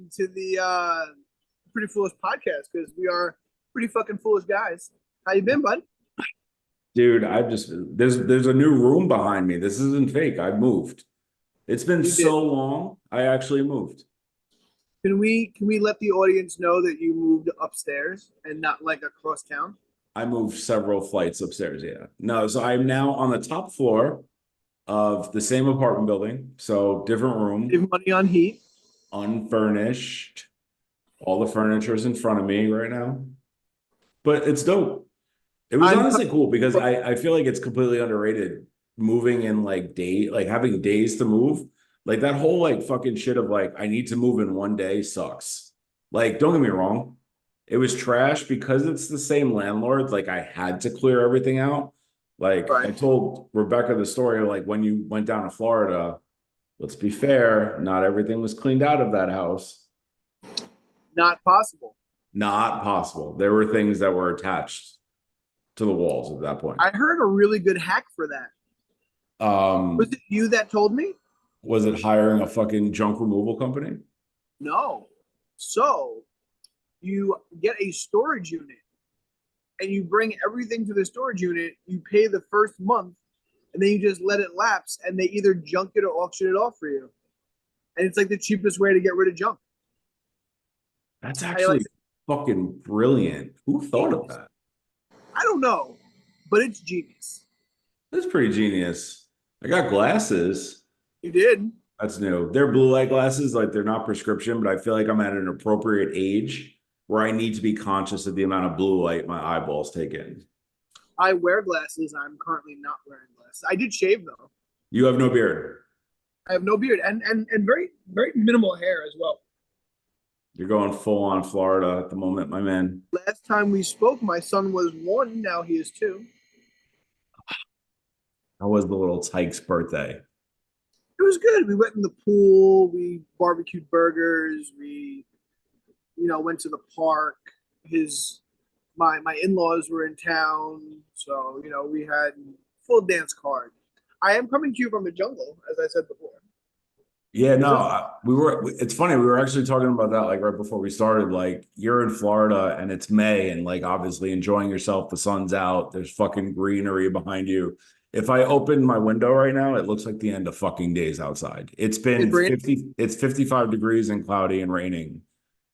welcome to the Pretty Foolish podcast because we are pretty fucking foolish guys. How you been, bud? Dude, I've just there's a new room behind me. This isn't fake. I moved. It's been You did. so long. I actually moved. Can we let the audience know that you moved upstairs and not like across town? I moved several flights upstairs. Yeah. No, so I'm now on the top floor of the same apartment building. So different room, Save money on heat. unfurnished. All the furniture is in front of me right now. But it's dope. It was I'm honestly cool because I feel like it's completely underrated moving in like having days to move. Like that whole like fucking shit of like I need to move in one day sucks. Like, don't get me wrong. It was trash because it's the same landlord. Like I had to clear everything out. Like I right. told Rebecca the story of like when you went down to Florida, let's be fair, not everything was cleaned out of that house. Not possible. Not possible. There were things that were attached to the walls at that point. I heard a really good hack for that. Was it you that told me? Was it hiring a fucking junk removal company? No. So you get a storage unit and you bring everything to the storage unit. You pay the first month and then you just let it lapse and they either junk it or auction it off for you. And it's like the cheapest way to get rid of junk. That's How you like actually fucking brilliant. Who thought of that? I don't know, but it's genius. That's pretty genius. I got glasses. You did. That's new. They're blue light glasses, like they're not prescription, but I feel like I'm at an appropriate age where I need to be conscious of the amount of blue light my eyeballs take in. I wear glasses. I'm currently not wearing glasses. I did shave though. You have no beard. I have no beard and very very minimal hair as well. You're going full on Florida at the moment, my man. Last time we spoke, my son was 1. Now he is 2. How was the little Tyke's birthday? It was good. We went in the pool. We barbecued burgers. We, went to the park. My in-laws were in town, so we had full dance card. I am coming to you from the jungle, as I said before. Yeah, no, we were. It's funny. We were actually talking about that like right before we started. Like you're in Florida and it's May and like obviously enjoying yourself. The sun's out. There's fucking greenery behind you. If I open my window right now, it looks like the end of fucking days outside. It's been 50. It's 55 degrees and cloudy and raining,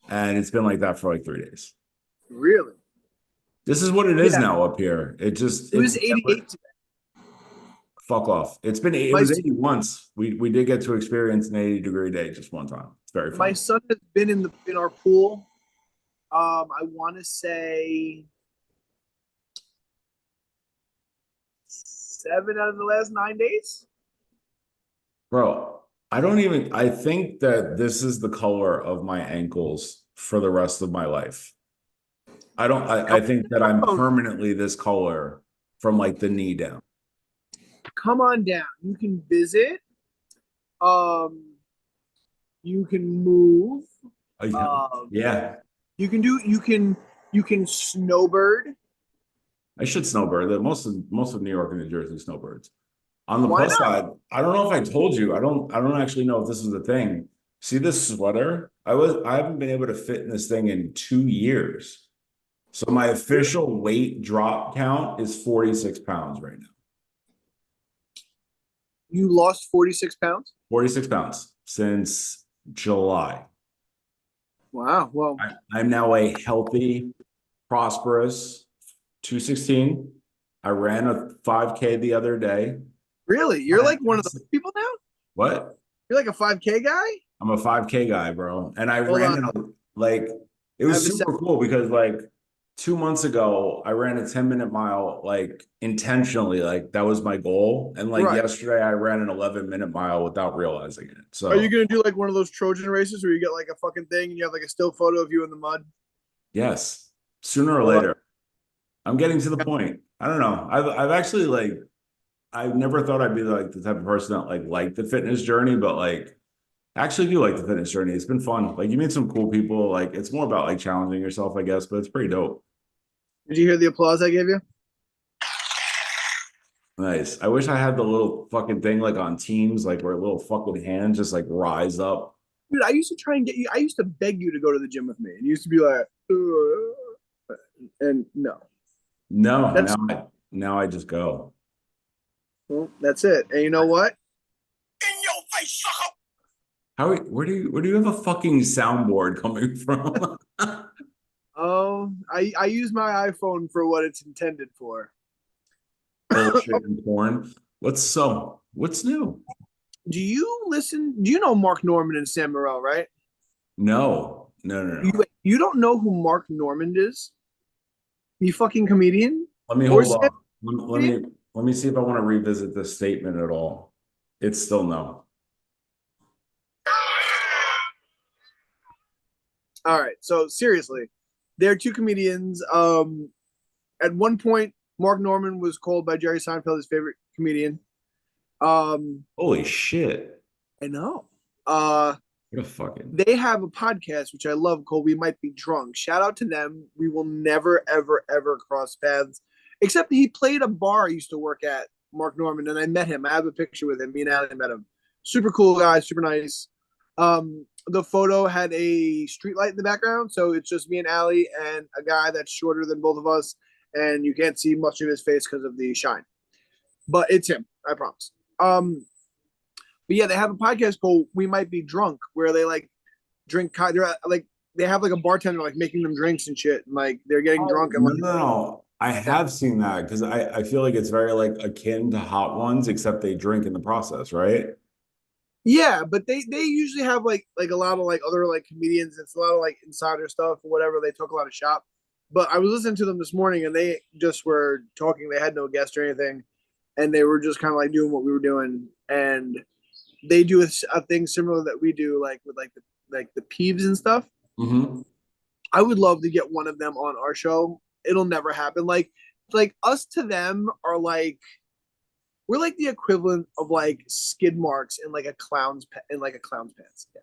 and it's been like that for like 3 days. Really? This is what it is now up here. It was 88 today. Fuck off. It was 80 once. We did get to experience an 80-degree day just one time. It's very fun. My son has been in our pool. I want to say 7 out of the last 9 days. Bro, I think that this is the color of my ankles for the rest of my life. I think that I'm permanently this color from like the knee down. Come on down. You can visit. You can move. Yeah. You can snowbird. I should snowbird. Most of New York and New Jersey snowbirds. On the plus side, I don't know if I told you. I don't actually know if this is a thing. See this sweater? I haven't been able to fit in this thing in 2 years. So my official weight drop count is 46 pounds right now. You lost 46 pounds? 46 pounds since July. Wow. Well, I'm now a healthy, prosperous 216. I ran a 5K the other day. Really? You're like one of those people now? What? You're like a 5K guy? I'm a 5K guy, bro. And I ran it was super cool because like 2 months ago, I ran a 10-minute mile, like intentionally, like that was my goal. And like yesterday, I ran an 11-minute mile without realizing it. So, are you gonna do like one of those Trojan races where you get like a fucking thing and you have like a still photo of you in the mud? Yes, sooner or later. I'm getting to the point. I don't know. I've actually like, I never thought I'd be like the type of person that like the fitness journey, but like I actually do like the fitness journey. It's been fun. Like you meet some cool people. Like it's more about like challenging yourself, I guess, but it's pretty dope. Did you hear the applause I gave you? Nice. I wish I had the little fucking thing like on Teams, like where little fucking hands just like rise up. Dude, I used to try and get you. I used to beg you to go to the gym with me, and you used to be like, and no, No, that's now I just go. well, that's it. And you know what? In your face, sucker! Where do you have a fucking soundboard coming from? Oh, I use my iPhone for what it's intended for. Bullshit and porn. What's new? Do you listen? Do you know Mark Norman and Sam Morril, right? No. You don't know who Mark Normand is? You fucking comedian Let me or hold Sam? on. Let me see if I want to revisit this statement at all. It's still no. All right. So seriously, they're two comedians. At one point, Mark Norman was called by Jerry Seinfeld his favorite comedian. Holy shit. I know. Uh, What a fucking they have a podcast which I love called "We Might Be Drunk." Shout out to them. We will never, ever, ever cross paths. Except he played a bar I used to work at, Mark Norman, and I met him. I have a picture with him. Me and Allie met him. Super cool guy, super nice. The photo had a street light in the background, so it's just me and Allie and a guy that's shorter than both of us, and you can't see much of his face because of the shine. But it's him, I promise. But yeah, they have a podcast called "We Might Be Drunk," where they like drink. They're like they have like a bartender like making them drinks and shit, and like they're getting drunk and no, like no, no. I have seen that because I feel like it's very like akin to Hot Ones, except they drink in the process, right? yeah, but they usually have like a lot of like other like comedians. It's a lot of like insider stuff or whatever. They talk a lot of shop. But I was listening to them this morning, and they just were talking. They had no guest or anything, and they were just kind of like doing what we were doing, and they do a thing similar that we do, like with like the peeves and stuff. Mm-hmm. I would love to get one of them on our show. It'll never happen. Like us to them are like we're like the equivalent of like skid marks in like a clown's pants. Yeah,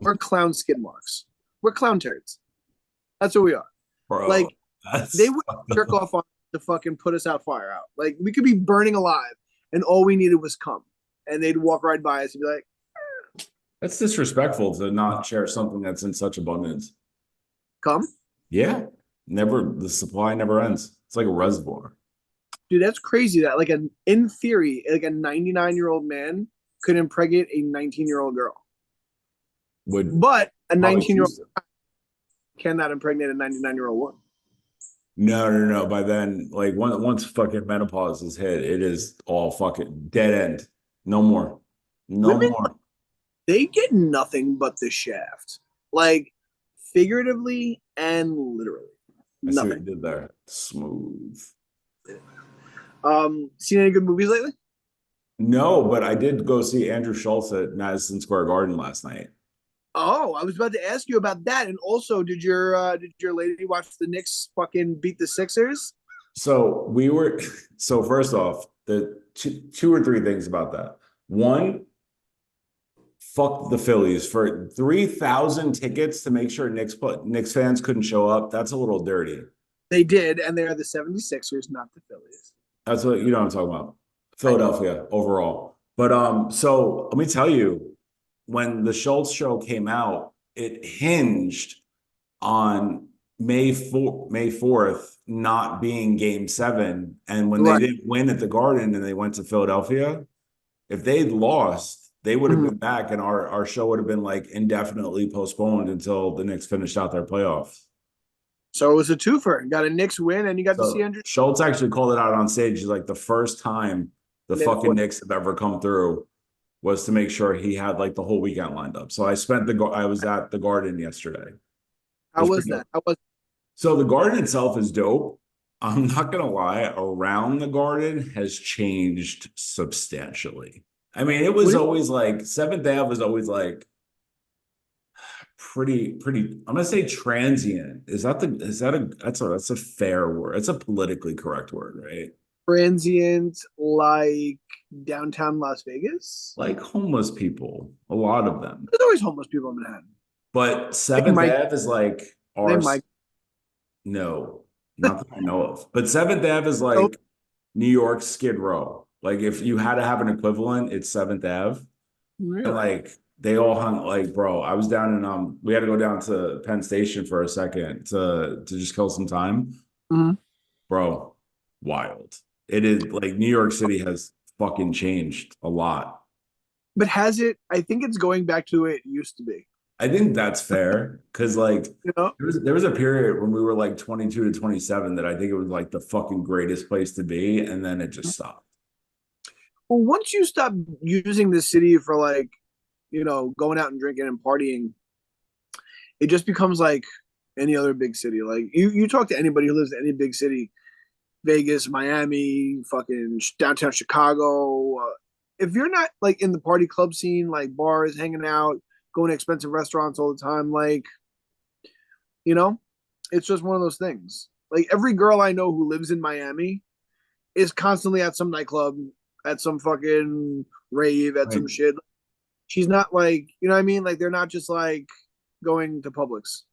we're clown skid marks. We're clown turds. That's what we are. Bro, Like they that's would jerk off on to fucking put us out fire out. Like we could be burning alive, and all we needed was cum, and they'd walk right by us and be like, that's disrespectful to not share something that's in such abundance. "Cum." Yeah. The supply never ends. It's like a reservoir. Dude, that's crazy that like in theory, like a 99-year-old man could impregnate a 19-year-old girl. Would But a probably 19-year-old choose to. cannot impregnate a 99-year-old woman. No. By then, like once fucking menopause is hit, it is all fucking dead end. No more. No Women, more. they get nothing but the shaft. Like figuratively and literally. I see what you Nothing. did there. Smooth. Seen any good movies lately? No, but I did go see Andrew Schultz at Madison Square Garden last night. Oh, I was about to ask you about that. And also, did your lady watch the Knicks fucking beat the Sixers? So first off, the two or three things about that. One, fuck the Phillies for 3,000 tickets to make sure Knicks fans couldn't show up. That's a little dirty. They did, and they are the 76ers, not the Phillies. That's what I'm talking about. I know. Philadelphia overall. But so let me tell you, when the Schultz show came out, it hinged on May 4th not being game 7. And when they Right. didn't win at the Garden and they went to Philadelphia, if they'd lost, they would have Mhm. been back and our show would have been like indefinitely postponed until the Knicks finished out their playoffs. So it was a twofer. Got a Knicks win, and you got to see So Andrew. Schultz actually called it out on stage. He's like, the first time the fucking Knicks have ever come through was to make sure he had like the whole weekend lined up. So I was at the Garden yesterday. How was that? How was So the Garden itself is dope. I'm not gonna lie, around the Garden has changed substantially. I mean, it was always like 7th Ave was always like pretty, I'm gonna say transient. That's a fair word. It's a politically correct word, right? transient like downtown Las Vegas? Like homeless people, a lot of them. There's always homeless people in Manhattan. But They 7th might. Ave is like They might. no, not that I know of. But 7th Ave is Oh, like New York Skid Row. Like if you had to have an equivalent, it's 7th Ave. And really? like they all hung like, bro. I was down in we had to go down to Penn Station for a second to just kill some time. Mhm. Bro, wild. It is like New York City has fucking changed a lot. But has it? I think it's going back to the way it used to be. I think that's fair because like You know. there was a period when we were like 22 to 27 that I think it was like the fucking greatest place to be, and then it just stopped. Well, once you stop using the city for like, going out and drinking and partying, it just becomes like any other big city. Like you talk to anybody who lives in any big city, Vegas, Miami, fucking downtown Chicago. If you're not like in the party club scene, like bars, hanging out, going to expensive restaurants all the time, like, you know, it's just one of those things. Like every girl I know who lives in Miami is constantly at some nightclub, at some fucking rave, at Right. some shit. She's not like, you know what I mean? Like they're not just like going to Publix.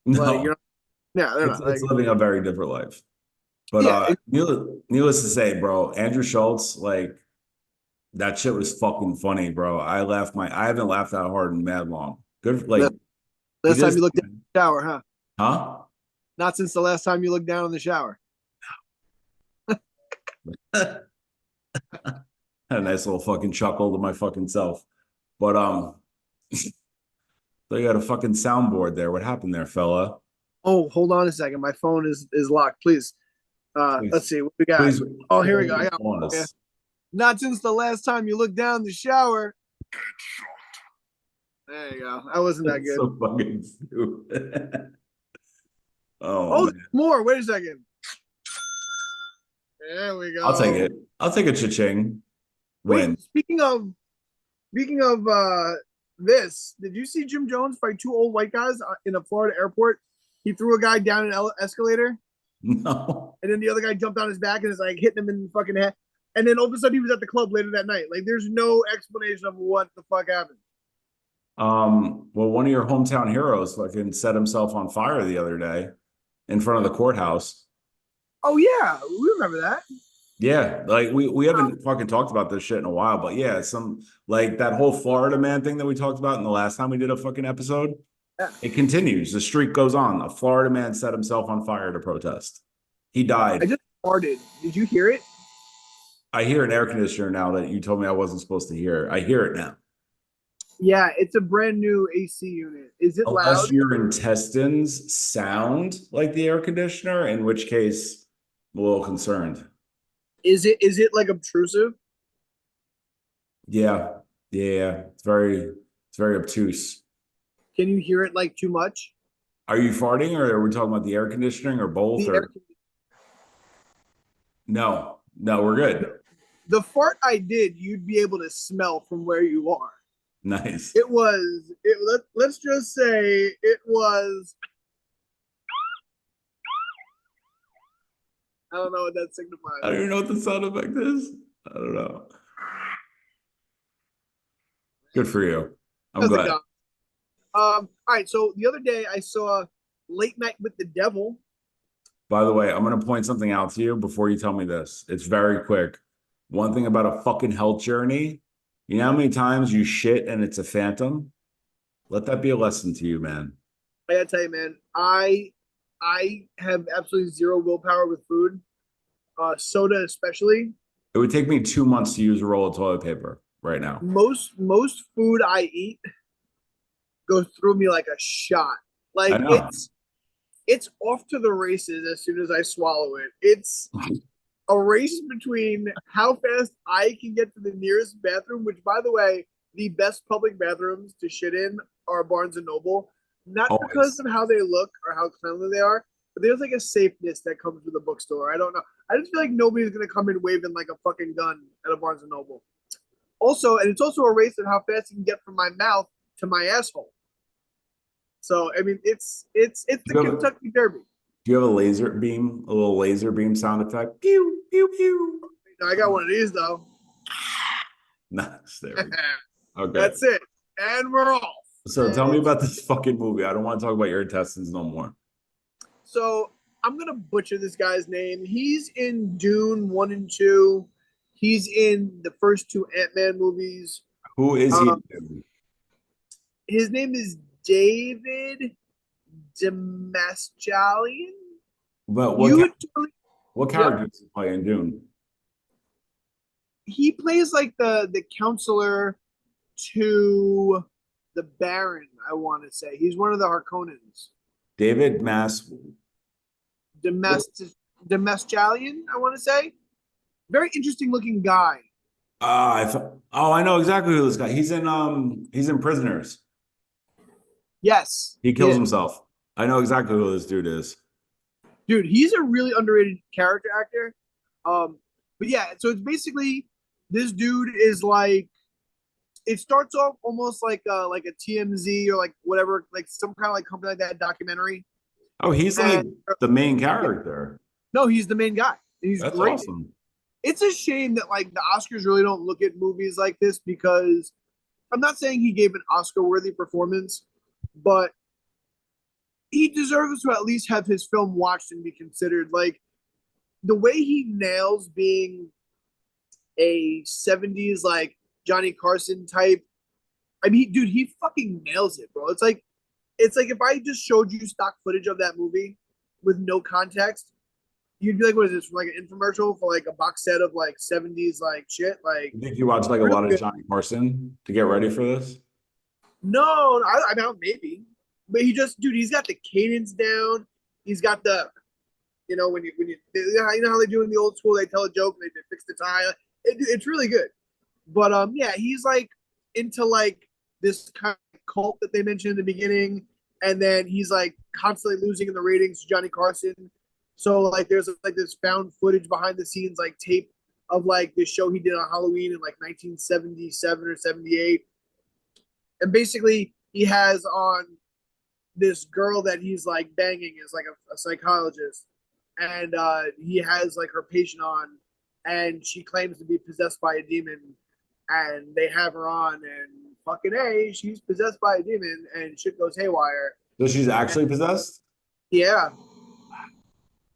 Like, No, yeah, they're not it's like, living a very different life. But yeah, needless to say, bro, Andrew Schultz, like that shit was fucking funny, bro. I haven't laughed that hard in mad long. Good, like he last time does, you looked in the shower, huh? huh? Not since the last time you looked down in the shower. Had a nice little fucking chuckle to my fucking self. But so you got a fucking soundboard there. What happened there, fella? Oh, hold on a second. My phone is locked. Please. Please, Let's see what we got. please Oh, here we go. I got on yeah. us. Not since the last time you looked down the shower. There you go. That wasn't that That's good. so fucking stupid. Oh Oh, man. there's more. Wait a second. There we go. I'll take it. I'll take a cha-ching win. Wait, speaking of this, did you see Jim Jones fight two old white guys in a Florida airport? He threw a guy down an escalator, No. and then the other guy jumped on his back and is like hitting him in the fucking head. And then all of a sudden he was at the club later that night. Like there's no explanation of what the fuck happened. Well, one of your hometown heroes fucking set himself on fire the other day in front of the courthouse. Oh yeah, we remember that. Yeah, like we haven't fucking talked about this shit in a while, but yeah, some like that whole Florida man thing that we talked about in the last time we did a fucking episode. Yeah. It continues. The streak goes on. A Florida man set himself on fire to protest. He I died. just farted. Did you hear it? I hear an air conditioner now that you told me I wasn't supposed to hear. I hear it now. Yeah, it's a brand new AC unit. Is it Unless loud? your intestines sound like the air conditioner, in which case I'm a little concerned. Is it like obtrusive? Yeah, yeah, it's very obtuse. Can you hear it like too much? Are you farting, or are we talking about the air conditioning, or both? The air, Or no, we're good. the fart I did, you'd be able to smell from where you are. Nice. Let's just say it was. I don't know what that signifies. I don't even know what the sound effect is. I don't know. Good for you. I'm How's it glad. going? All right. So the other day I saw Late Night with the Devil. By the way, I'm going to point something out to you before you tell me this. It's very quick. One thing about a fucking health journey, you know how many times you shit and it's a phantom? Let that be a lesson to you, man. I gotta tell you, man, I have absolutely zero willpower with food, soda especially. It would take me 2 months to use a roll of toilet paper right now. Most food I eat goes through me like a shot. I Like know. it's off to the races as soon as I swallow it. It's a race between how fast I can get to the nearest bathroom, which, by the way, the best public bathrooms to shit in are Barnes and Noble. Not because Always. of how they look or how cleanly they are, but there's like a safeness that comes with a bookstore. I don't know. I just feel like nobody's gonna come in waving like a fucking gun at a Barnes and Noble. Also, and it's also a race of how fast you can get from my mouth to my asshole. So I mean, it's the Do you have, Kentucky Derby. do you have a little laser beam sound effect? Pew, pew, pew. I got one of these though. Nice. There we go. Okay. That's it, and we're off. So tell me about this fucking movie. I don't want to talk about your intestines no more. So I'm gonna butcher this guy's name. He's in Dune 1 and 2. He's in the first two Ant-Man movies. Who is he? His name is David Demaschalian. But You would totally, what yep. character does he play in Dune? He plays like the counselor to the Baron, I want to say. He's one of the Harkonnens. David Mass. Demaschalian, I want to say. Very interesting looking guy. I know exactly who this guy. He's in Prisoners. Yes. He kills himself. I know exactly who this dude is. Dude, he's a really underrated character actor. But yeah, so it's basically this dude is like, it starts off almost like a TMZ or like whatever, like some kind of like company like that documentary. Oh, he's like the main character. No, he's the main guy. He's That's great. awesome. It's a shame that like the Oscars really don't look at movies like this, because I'm not saying he gave an Oscar-worthy performance, but he deserves to at least have his film watched and be considered. Like the way he nails being a 70s like Johnny Carson type. I mean, dude, he fucking nails it, bro. It's like if I just showed you stock footage of that movie with no context, you'd be like, "What is this? Like an infomercial for like a box set of like 70s like shit?" Like, You think you watched like a lot of Johnny Carson to get ready for this? no, I mean maybe, but he's got the cadence down. He's got the, when you know how they do in the old school, they tell a joke, and they fix the tie. It's really good. But yeah, he's like into like this kind of cult that they mentioned in the beginning, and then he's like constantly losing in the ratings to Johnny Carson. So like there's like this found footage behind the scenes like tape of like this show he did on Halloween in like 1977 or 78. And basically he has on this girl that he's like banging is like a psychologist, and he has like her patient on, and she claims to be possessed by a demon, and they have her on, and fucking A, she's possessed by a demon, and shit goes haywire. So she's actually possessed? Yeah.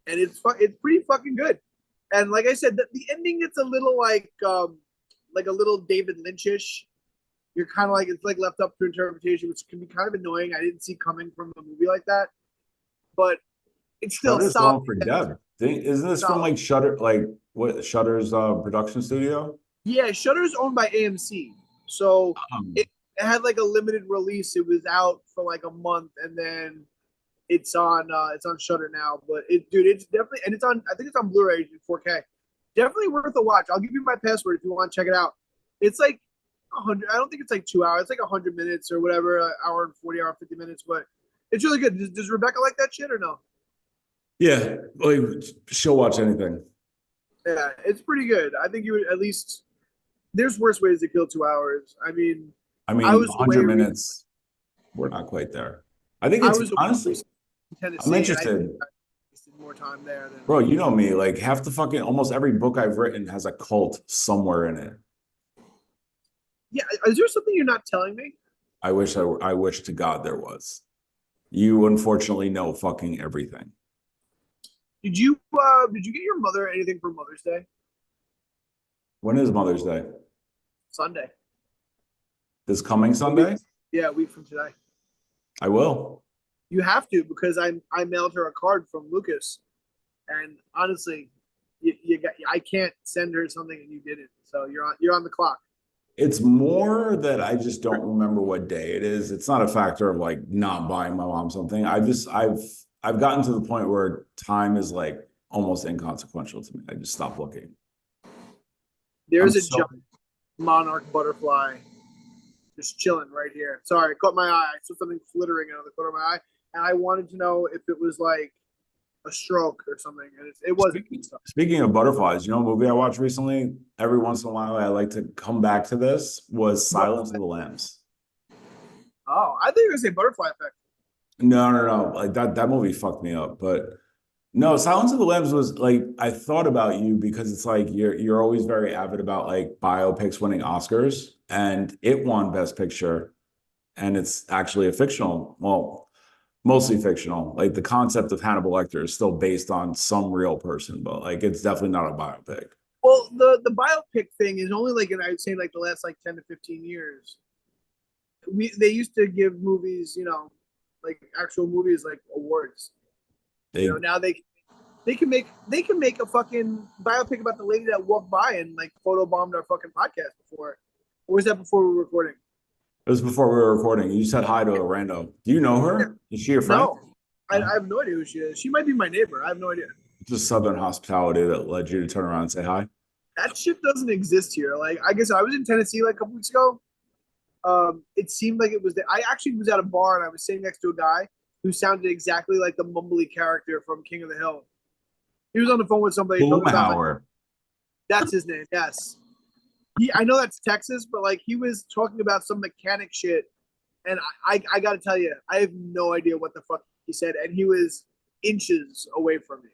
And it's pretty fucking good. And like I said, the ending gets a little like a little David Lynch-ish. You're kind of like, it's like left up to interpretation, which can be kind of annoying. I didn't see coming from a movie like that, but it's still solid. For Deb. Isn't this from like Shutter, like what Shutter's production studio? Yeah, Shutter's owned by AMC, so it had like a limited release. It was out for like a month, and then it's on Shutter now. But it's definitely, and it's on. I think it's on Blu-ray in 4K. Definitely worth a watch. I'll give you my password if you want to check it out. It's like 100. I don't think it's like 2 hours. It's like 100 minutes or whatever, an hour and 40, hour 50 minutes. But it's really good. Does Rebecca like that shit or no? Yeah, like she'll watch anything. Yeah, it's pretty good. I think you would at least. There's worse ways to kill 2 hours. I mean, I 100 minutes. We're not quite there. I think it's honestly. Tennessee, I'm interested. I wasted more time there than. Bro, you know me. Like half the fucking almost every book I've written has a cult somewhere in it. Yeah, is there something you're not telling me? I wish to God there was. You unfortunately know fucking everything. Did you get your mother anything for Mother's Day? When is Mother's Day? Sunday. This coming Sunday? Yeah, a week from today. I will. You have to, because I mailed her a card from Lucas, and honestly, I can't send her something and you didn't. So you're on the clock. It's more that I just don't remember what day it is. It's not a factor of like not buying my mom something. I've gotten to the point where time is like almost inconsequential to me. I just stop looking. There's a giant monarch butterfly just chilling right here. Sorry, it caught my eye. I saw something flittering out of the corner of my eye, and I wanted to know if it was like a stroke or something, and it wasn't. Speaking of butterflies, you know, a movie I watched recently, every once in a while I like to come back to this, was Silence of the Lambs. Oh, I think you were gonna say Butterfly Effect. No. Like that movie fucked me up. But no, Silence of the Lambs was like, I thought about you because it's like you're always very avid about like biopics winning Oscars, and it won Best Picture, and it's actually a fictional, well, mostly fictional. Like the concept of Hannibal Lecter is still based on some real person, but like it's definitely not a biopic. Well, the biopic thing is only like, I would say like the last like 10 to 15 years. they used to give movies, like actual movies, like awards. They Now they can make a fucking biopic about the lady that walked by and like photobombed our fucking podcast before. Or was that before we were recording? It was before we were recording. You said hi to a rando. Do you know Yeah. her? Is she your friend? No, I have no idea who she is. She might be my neighbor. I have no idea. It's just Southern hospitality that led you to turn around and say hi. That shit doesn't exist here. Like, I guess I was in Tennessee like a couple weeks ago. It seemed like it was there. I actually was at a bar and I was sitting next to a guy who sounded exactly like the mumbly character from King of the Hill. He was on the phone with somebody talking about Boomhauer. that's his name. Yes. I know that's Texas, but like he was talking about some mechanic shit, and I got to tell you, I have no idea what the fuck he said, and he was inches away from me.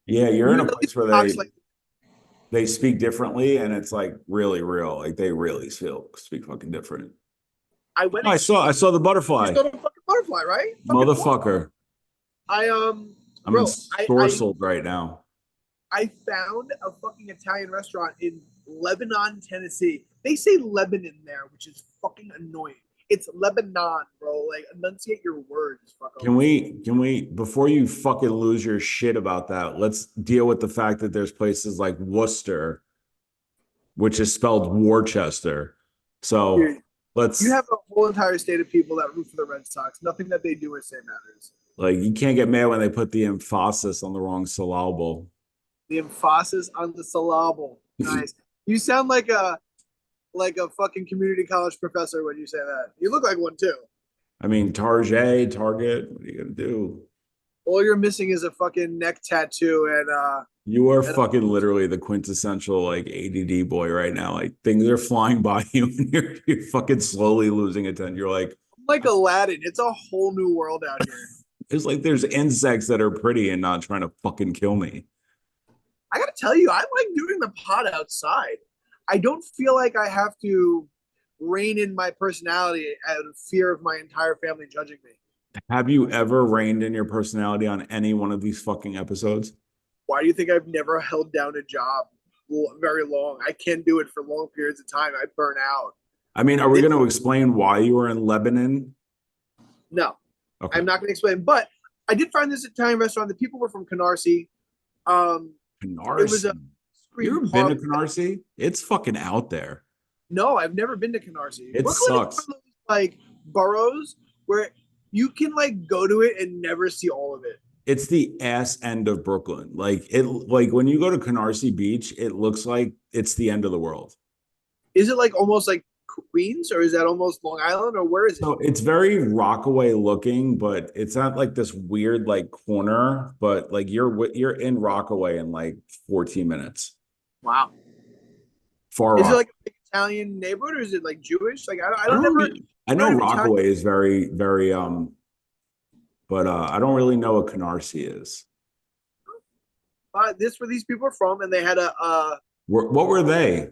Yeah, you're in a place where Talks like they speak differently, and it's like really real. Like they really speak fucking different. I went. Oh, I saw the butterfly, You saw the fucking butterfly, right? motherfucker. I'm in Sorcelled right now. I found a fucking Italian restaurant in Lebanon, Tennessee. They say Lebanon there, which is fucking annoying. It's Lebanon, bro. Like, enunciate your words, fuck. Can we, before you fucking lose your shit about that, let's deal with the fact that there's places like Worcester, which is spelled Worcester. So Dude, let's. You have a whole entire state of people that root for the Red Sox. Nothing that they do or say matters. Like, you can't get mad when they put the emphasis on the wrong syllable. The emphasis on the syllable. Nice. You sound like a fucking community college professor when you say that. You look like one too. I mean, Target. What are you gonna do? All you're missing is a fucking neck tattoo and You are fucking literally the quintessential like ADD boy right now. Like things are flying by you and you're fucking slowly losing attention. You're like Aladdin. It's a whole new world out here. it's like there's insects that are pretty and not trying to fucking kill me. I gotta tell you, I like doing the pod outside. I don't feel like I have to rein in my personality out of fear of my entire family judging me. Have you ever reined in your personality on any one of these fucking episodes? Why do you think I've never held down a job very long? I can't do it for long periods of time. I burn out. I mean, are we going to explain why you were in Lebanon? No, okay. I'm not going to explain. But I did find this Italian restaurant. The people were from Canarsie. Canarsie. It was you ever been to Canarsie? It's fucking out there. No, I've never been to Canarsie. It Brooklyn sucks. Is one of those, like boroughs where you can like go to it and never see all of it. It's the ass end of Brooklyn. Like when you go to Canarsie Beach, it looks like it's the end of the world. Is it like almost like Queens, or is that almost Long Island, or where is it? So it's very Rockaway looking, but it's not like this weird like corner. But like you're in Rockaway in like 14 minutes. Wow. Far. Is it like an Italian neighborhood, or is it like Jewish? Like I don't I know Rockaway is very very but I don't really know what Canarsie is. This where these people are from, and they had a. What were they?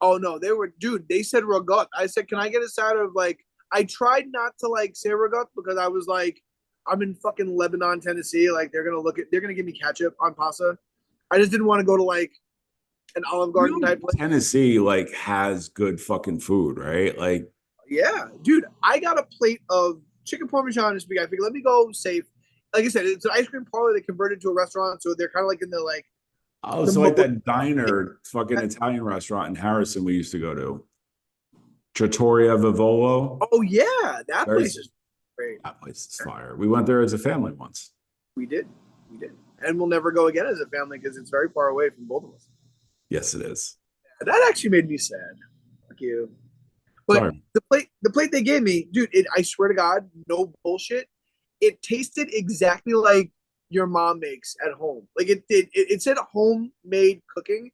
Oh no, they were, dude. They said ragut. I said, can I get a side of like? I tried not to like say ragut because I was like, I'm in fucking Lebanon, Tennessee. Like they're gonna give me ketchup on pasta. I just didn't want to go to like an Olive Garden type place. Tennessee like has good fucking food, right? Like, yeah, dude. I got a plate of chicken parmesan and spaghetti. I figured, let me go safe. Like I said, it's an ice cream parlor that converted to a restaurant, so they're kind of like in the like. Oh, so like that diner, fucking Italian restaurant in Harrison we used to go to. Trattoria Vivolo. Oh yeah, that place is great. That place is fire. We went there as a family once. We did, and we'll never go again as a family because it's very far away from both of us. Yes, it is. That actually made me sad. Fuck you. But Sorry. the plate they gave me, dude. I swear to God, no bullshit. It tasted exactly like your mom makes at home. Like it said homemade cooking.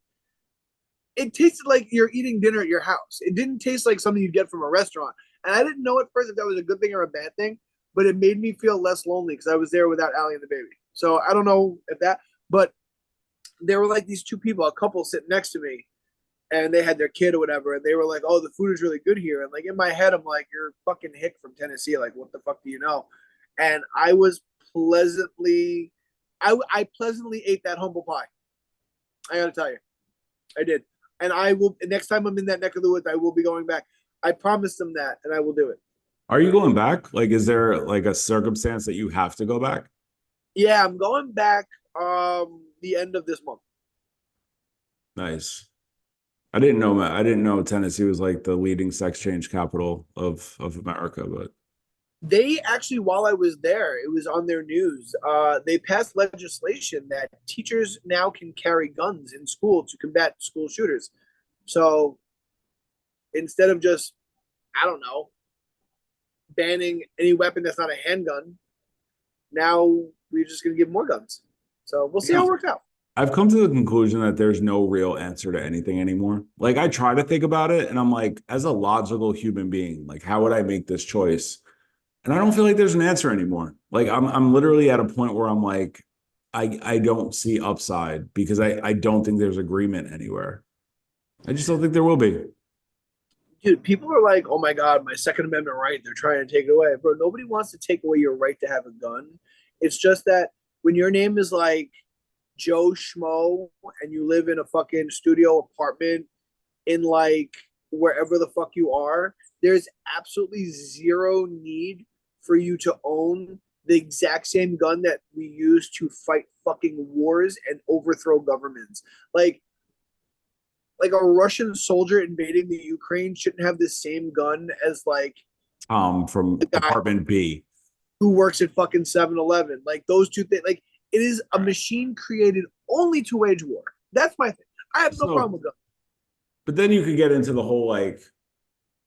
It tasted like you're eating dinner at your house. It didn't taste like something you get from a restaurant. And I didn't know at first if that was a good thing or a bad thing, but it made me feel less lonely because I was there without Allie and the baby. So I don't know if that, but there were like these two people, a couple sitting next to me, and they had their kid or whatever, and they were like, "Oh, the food is really good here." And like in my head, I'm like, "You're fucking hick from Tennessee. Like, what the fuck do you know?" And I was pleasantly, I pleasantly ate that humble pie. I gotta tell you, I did. And I will, next time I'm in that neck of the woods, I will be going back. I promised them that, and I will do it. Are you going back? Like, is there like a circumstance that you have to go back? Yeah, I'm going back the end of this month. Nice. I didn't know Tennessee was like the leading sex change capital of America, but They actually, while I was there, it was on their news. They passed legislation that teachers now can carry guns in school to combat school shooters. So instead of just, I don't know, banning any weapon that's not a handgun, now we're just going to give more guns. So we'll see how it works out. I've come to the conclusion that there's no real answer to anything anymore. Like I try to think about it and I'm like, as a logical human being, like how would I make this choice? And I don't feel like there's an answer anymore. Like I'm literally at a point where I'm like, I don't see upside because I don't think there's agreement anywhere. I just don't think there will be. Dude, people are like, oh my God, my Second Amendment right. They're trying to take it away. Bro, nobody wants to take away your right to have a gun. It's just that when your name is like Joe Schmo and you live in a fucking studio apartment in like wherever the fuck you are, there's absolutely zero need for you to own the exact same gun that we use to fight fucking wars and overthrow governments. Like a Russian soldier invading the Ukraine shouldn't have the same gun as like From the guy apartment B. who works at fucking 7-Eleven. Like those two things, like it is a machine created only to wage war. That's my thing. I have no problem with guns. But then you could get into the whole like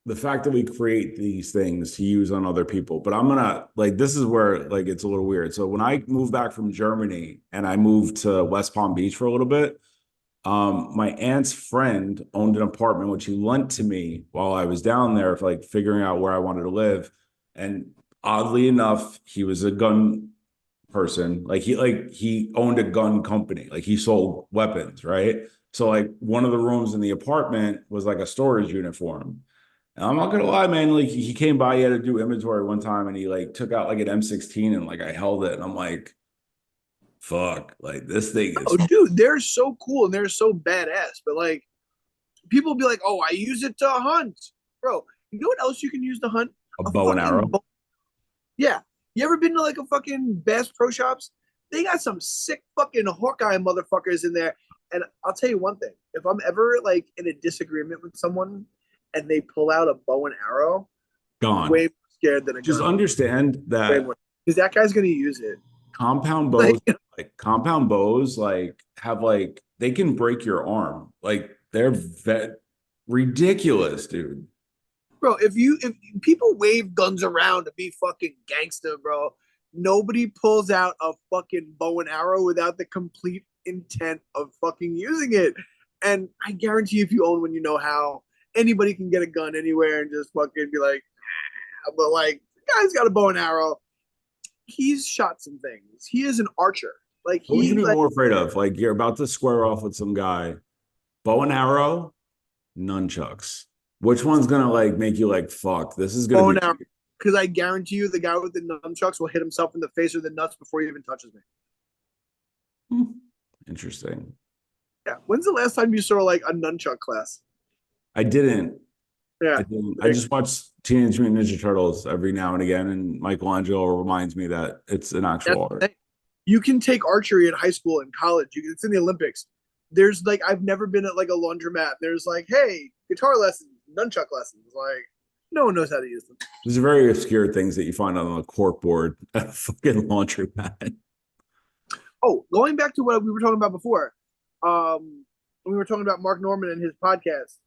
the fact that we create these things to use on other people. But I'm gonna like this is where like it's a little weird. So when I moved back from Germany and I moved to West Palm Beach for a little bit, my aunt's friend owned an apartment which he lent to me while I was down there for like figuring out where I wanted to live. And oddly enough, he was a gun person. Like he owned a gun company. Like he sold weapons, right? So like one of the rooms in the apartment was like a storage unit for him. And I'm not gonna lie, man. Like he came by, he had to do inventory one time, and he like took out like an M16, and like I held it, and I'm like, "Fuck!" Like this thing is Oh, dude, they're so cool and they're so badass. But like, people be like, "Oh, I use it to hunt, bro." You know what else you can use to hunt? a A bow and fucking arrow. yeah. You ever been to like a fucking Bass Pro Shops? They got some sick fucking Hawkeye motherfuckers in there. And I'll tell you one thing: if I'm ever like in a disagreement with someone and they pull out a bow and arrow, Gone. way more scared than a Just gun. understand Way that more, because that guy's gonna use it. compound Like, bows, like compound bows, like have like they can break your arm. Like they're ridiculous, dude. bro, if people wave guns around to be fucking gangster, bro, nobody pulls out a fucking bow and arrow without the complete intent of fucking using it. And I guarantee if you own one, you know how anybody can get a gun anywhere and just fucking be like, ah. But like, the guy's got a bow and arrow. He's shot some things. He is an archer. Like What would you he's be like more afraid of? Like you're about to square off with some guy, bow and arrow, nunchucks. Which one's gonna like make you like fuck? This is gonna bow be and arrow. Because I guarantee you, the guy with the nunchucks will hit himself in the face or the nuts before he even touches me. interesting. Yeah. When's the last time you saw like a nunchuck class? I didn't. Yeah. I didn't. I just watch Teenage Mutant Ninja Turtles every now and again, and Michelangelo reminds me that it's an actual art. You can take archery in high school and college. It's in the Olympics. There's like I've never been at like a laundromat. There's like, hey, guitar lessons, nunchuck lessons. Like no one knows how to use them. There's very obscure things that you find on a cork board at a fucking laundromat. Oh, going back to what we were talking about before, when we were talking about Mark Norman and his podcast,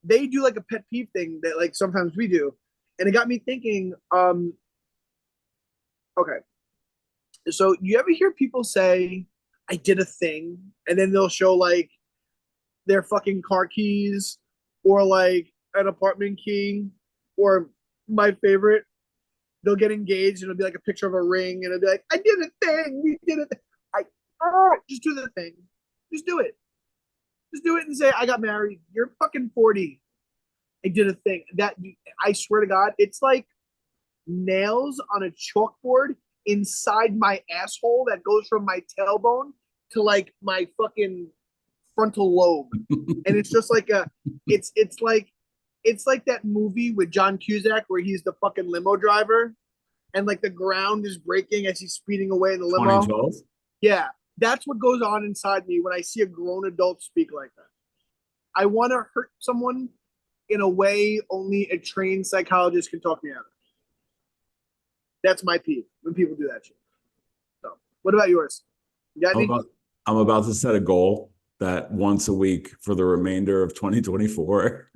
they do like a pet peeve thing that like sometimes we do, and it got me thinking. Okay, so you ever hear people say, "I did a thing," and then they'll show like their fucking car keys or like an apartment key, or my favorite, they'll get engaged and it'll be like a picture of a ring and it'll be like, I did a thing, we did it. Just do the thing. Just do it. Just do it and say, I got married. You're fucking 40. I did a thing. That I swear to God, it's like nails on a chalkboard inside my asshole that goes from my tailbone to like my fucking frontal lobe. And it's just like it's like It's like that movie with John Cusack where he's the fucking limo driver, and like the ground is breaking as he's speeding away in the limo. 2012. Yeah, that's what goes on inside me when I see a grown adult speak like that. I want to hurt someone in a way only a trained psychologist can talk me out of. That's my peeve when people do that shit. So, what about yours? You got I'm any? about, I'm about to set a goal that once a week for the remainder of 2024.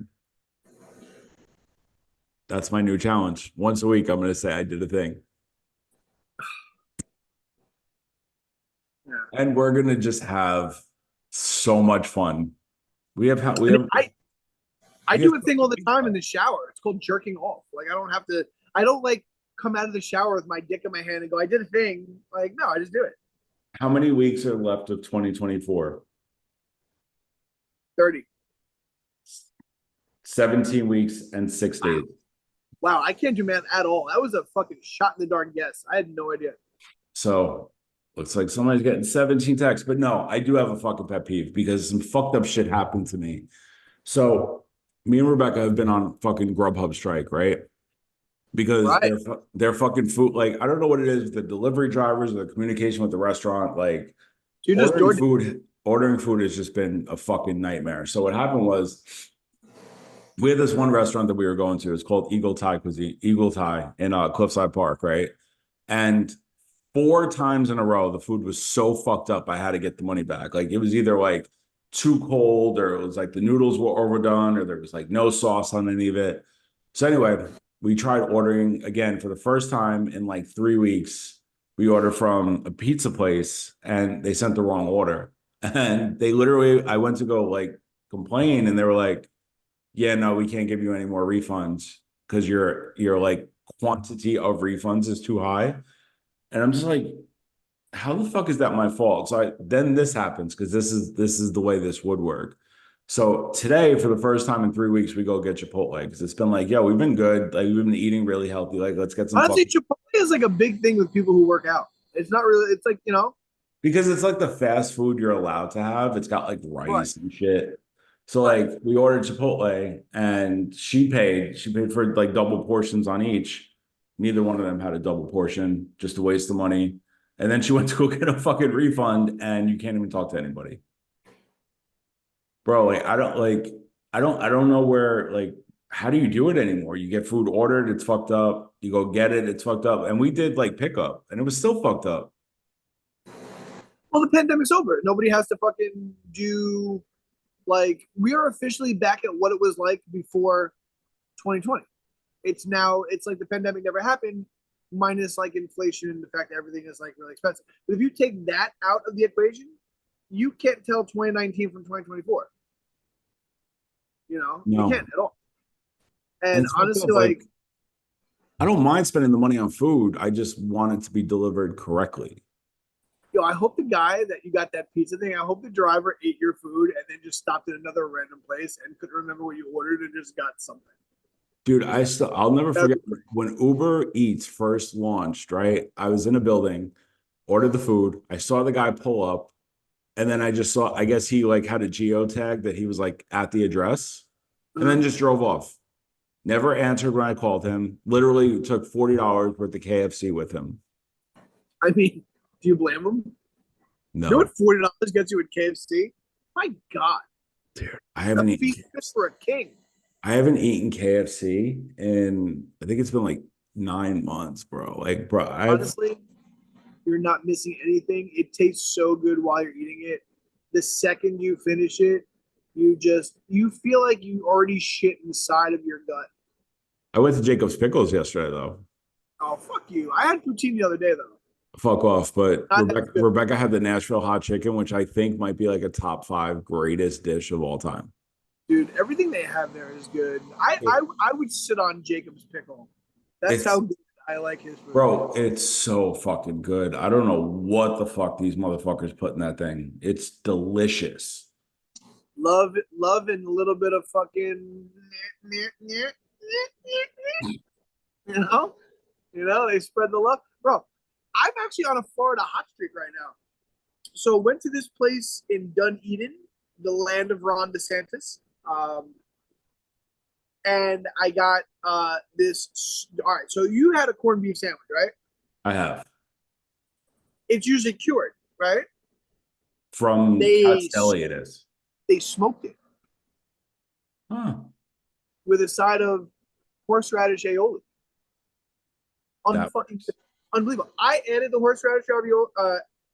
That's my new challenge. Once a week, I'm going to say I did a thing. Yeah. And we're going to just have so much fun. We have, I mean, I do a thing all the time in the shower. It's called jerking off. Like I don't have to. I don't like come out of the shower with my dick in my hand and go, "I did a thing." Like no, I just do it. How many weeks are left of 2024? 30. 17 weeks and 6 days. Wow, I can't do math at all. That was a fucking shot in the dark guess. I had no idea. So looks like somebody's getting 17 texts. But no, I do have a fucking pet peeve because some fucked up shit happened to me. So me and Rebecca have been on fucking Grubhub strike, right? Because Right. their fucking food, like I don't know what it is, the delivery drivers, the communication with the restaurant, like So you just ordering food has just been a fucking nightmare. So what happened was we had this one restaurant that we were going to. It's called Eagle Thai Cuisine, Eagle Thai in Cliffside Park, right? And 4 times in a row, the food was so fucked up, I had to get the money back. Like it was either like too cold, or it was like the noodles were overdone, or there was like no sauce on any of it. So anyway, we tried ordering again for the first time in like 3 weeks. We ordered from a pizza place and they sent the wrong order. And they literally, I went to go like complain, and they were like, yeah, no, we can't give you any more refunds because your like quantity of refunds is too high. And I'm just like, how the fuck is that my fault? So then this happens because this is the way this would work. So today, for the first time in 3 weeks, we go get Chipotle because it's been like, yo, we've been good. Like we've been eating really healthy. Like let's get some honestly, fucking, Chipotle is like a big thing with people who work out. It's not really. It's like because it's like the fast food you're allowed to have. It's got like right. rice and shit. So Right. like we ordered Chipotle and she paid for like double portions on each. Neither one of them had a double portion, just a waste of money. And then she went to go get a fucking refund and you can't even talk to anybody. Bro, like I don't know where, like, how do you do it anymore? You get food ordered, it's fucked up. You go get it, it's fucked up. And we did like pickup and it was still fucked up. Well, the pandemic's over. Nobody has to fucking do like we are officially back at what it was like before 2020. It's like the pandemic never happened, minus like inflation and the fact that everything is like really expensive. But if you take that out of the equation, you can't tell 2019 from 2024. You No. can't at all. And And it's fucked honestly, up. Like, I don't mind spending the money on food. I just want it to be delivered correctly. I hope the guy that you got that pizza thing, I hope the driver ate your food and then just stopped at another random place and couldn't remember what you ordered and just got something. Dude, I'll never forget when Uber Eats first launched, right? I was in a building, ordered the food. I saw the guy pull up, and then I just saw, I guess he like had a geotag that he was like at the address, and then just drove off. Never answered when I called him. Literally took $40 worth of KFC with him. I mean, do you blame him? You know No, what $40 gets you at KFC? My God, dude, I haven't a feast eaten. for a king. I haven't eaten KFC in, I think it's been like 9 months, bro. Like, bro, Honestly, you're not missing anything. It tastes so good while you're eating it. The second you finish it, you feel like you already shit inside of your gut. I went to Jacob's Pickles yesterday though. Oh fuck you! I had poutine the other day though. Fuck off. But Not as good. Rebecca had the Nashville hot chicken, which I think might be like a top 5 greatest dish of all time. Dude, everything they have there is good. I would sit on Jacob's pickle. That's It's how good I like his food. Bro, it's so fucking good. I don't know what the fuck these motherfuckers put in that thing. It's delicious. Love, and a little bit of fucking, you know, they spread the love, bro. I'm actually on a Florida hot streak right now. So went to this place in Dunedin, the land of Ron DeSantis, and I got this. All right, so you had a corned beef sandwich, right? I have It's usually cured, right? from They Castelli. It is. they smoked it Huh. with a side of horseradish aioli. That Unfucking unbelievable. I added the horseradish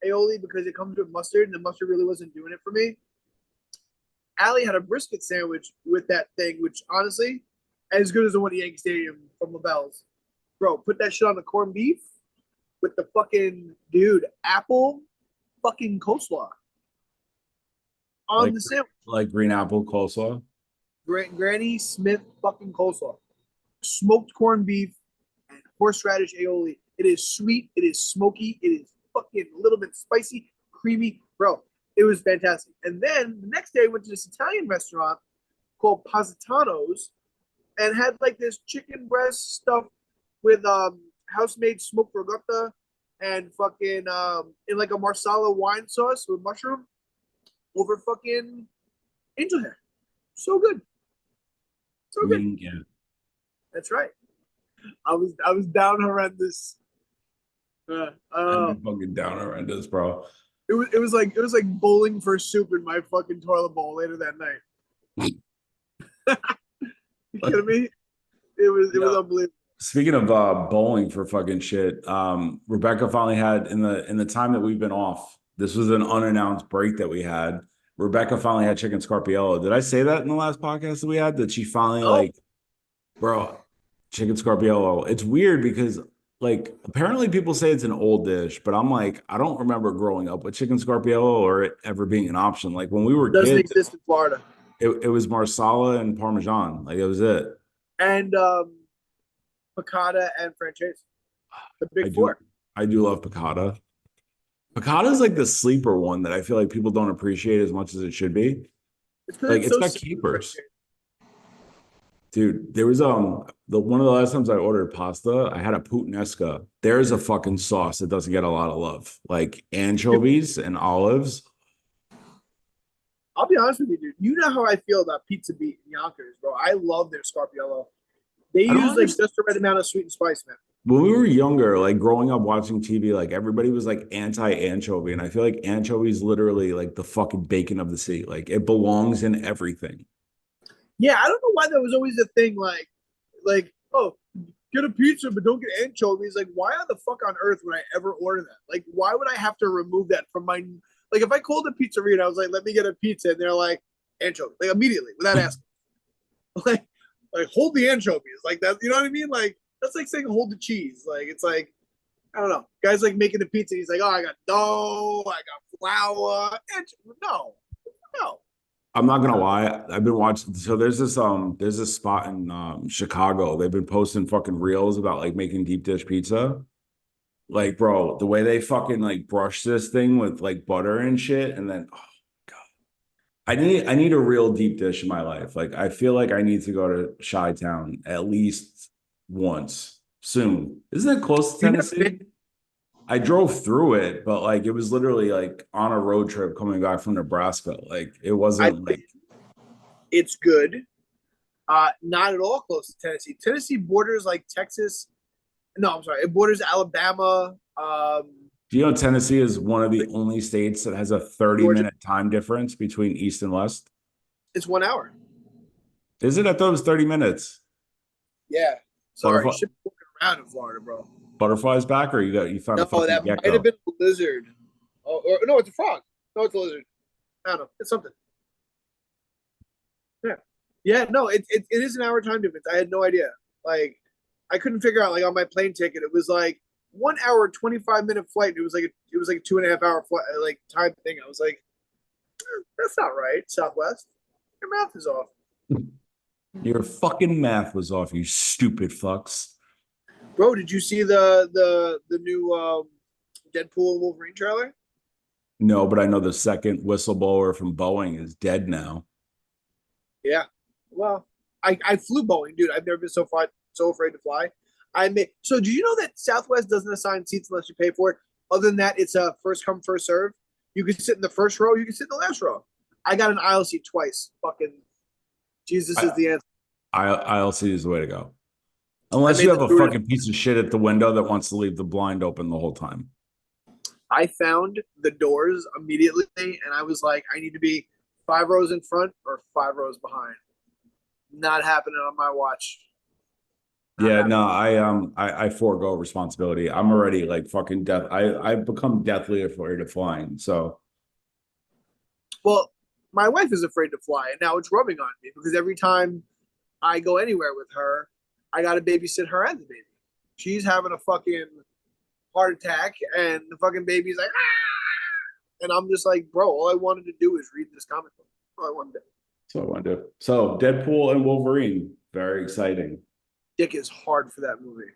aioli because it comes with mustard, and the mustard really wasn't doing it for me. Allie had a brisket sandwich with that thing, which honestly, as good as the one at Yankee Stadium from LaBelle's. Bro, put that shit on the corned beef with the fucking dude apple fucking coleslaw on like the sandwich. like green apple coleslaw. Granny Smith fucking coleslaw, smoked corned beef, and horseradish aioli. It is sweet. It is smoky. It is fucking a little bit spicy, creamy, bro. It was fantastic. And then the next day, I went to this Italian restaurant called Positano's and had like this chicken breast stuff with house-made smoked ricotta and fucking in like a marsala wine sauce with mushroom over fucking angel hair. So good. So good. Yeah. That's right. I was down horrendous. I'm fucking down horrendous, bro. It was like bowling for soup in my fucking toilet bowl later that night. You kidding me? It was unbelievable. Speaking of bowling for fucking shit, Rebecca finally had in the time that we've been off. This was an unannounced break that we had. Rebecca finally had chicken scarpiello. Did I say that in the last podcast that we had? That she finally like, bro, chicken scarpiello. It's weird because like apparently people say it's an old dish, but I'm like, I don't remember growing up with chicken scarpiello or it ever being an option. Like when we were doesn't kids, exist in Florida. it was marsala and parmesan. Like it was it. And piccata and franchise. The big four. I do love piccata. Piccata is like the sleeper one that I feel like people don't appreciate as much as it should be. Like it's got keepers. Dude, there was the one of the last times I ordered pasta, I had a puttanesca. There's a fucking sauce that doesn't get a lot of love. Like anchovies and olives. I'll be honest with you, dude. You know how I feel about Pizza Beat in Yonkers, bro. I love their scarpiello. They use like just the right amount of sweet and spice, man. When we were younger, like growing up watching TV, like everybody was like anti-anchovy. And I feel like anchovy is literally like the fucking bacon of the sea. Like it belongs in everything. Yeah, I don't know why that was always a thing. Like, oh, get a pizza, but don't get anchovies. Like, why on the fuck on earth would I ever order that? Like, why would I have to remove that from my? Like, if I called a pizzeria and I was like, let me get a pizza, and they're like, anchovy, like immediately without asking, like hold the anchovies, like that. You know what I mean? Like that's like saying hold the cheese. Like it's like I don't know. Guy's like making the pizza. He's like, oh, I got dough, I got flour. No. I'm not gonna lie. I've been watching. So there's this spot in Chicago. They've been posting fucking reels about like making deep dish pizza. Like, bro, the way they fucking like brush this thing with like butter and shit, and then oh god, I need a real deep dish in my life. Like, I feel like I need to go to Chi-Town at least once soon. Isn't it close to Tennessee? I drove through it, but like it was literally like on a road trip coming back from Nebraska. Like it wasn't like it's good. Not at all close to Tennessee. Tennessee borders like Texas. No, I'm sorry. It borders Alabama. Do you know Tennessee is one of the only states that has a 30-minute time difference between East and West? It's 1 hour. Is it? I thought it was 30 minutes. Yeah. Sorry, shit walking around in Florida, bro. Butterfly's back, or you found a fucking that gecko? might have been a lizard. Oh, or no, it's a frog. No, it's a lizard. I don't know. It's something. Yeah. No, it is an hour time difference. I had no idea. Like, I couldn't figure out. Like on my plane ticket, it was like 1 hour 25-minute flight. It was like a 2.5 hour flight, like time thing. I was like, that's not right, Southwest. Your math is off. Your fucking math was off, you stupid fucks. Bro, did you see the new Deadpool Wolverine trailer? No, but I know the second whistleblower from Boeing is dead now. Yeah. Well, I flew Boeing, dude. I've never been so afraid to fly. So do you know that Southwest doesn't assign seats unless you pay for it? Other than that, it's a first come, first serve. You can sit in the first row, you can sit in the last row. I got an aisle seat twice. Fucking Jesus is the answer. I'll see is the way to go. Unless you have a fucking piece of shit at the window that wants to leave the blind open the whole time. I found the doors immediately, and I was like, I need to be 5 rows in front or 5 rows behind. Not happening on my watch. Yeah, no, I forego responsibility. I'm already like fucking death. I've become deathly afraid of flying. So well, my wife is afraid to fly, and now it's rubbing on me because every time I go anywhere with her, I got to babysit her and the baby. She's having a fucking heart attack, and the fucking baby's like, ah! And I'm just like, bro, all I wanted to do is read this comic book. All I wanted to do. that's what I want to do. So Deadpool and Wolverine, very exciting. Dick is hard for that movie.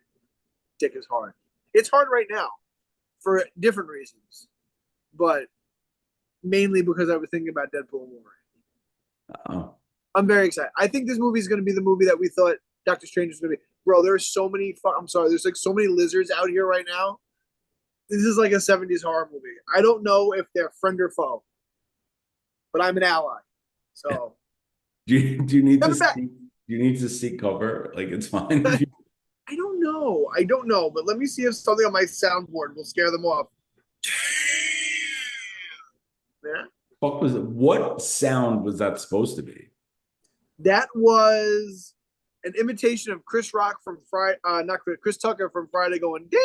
Dick is hard. It's hard right now for different reasons, but mainly because I was thinking about Deadpool and Wolverine. Oh, I'm very excited. I think this movie is going to be the movie that we thought Doctor Strange was going to be. Bro, there's so many. I'm sorry. There's like so many lizards out here right now. This is like a 70s horror movie. I don't know if they're friend or foe, but I'm an ally. So do you need to back. seek, do you need to seek cover? Like it's fine. I don't know. I don't know, but let me see if something on my soundboard will scare them off. Yeah. What sound was that supposed to be? That was an imitation of Chris Rock from Friday, not Chris Tucker from Friday going, damn.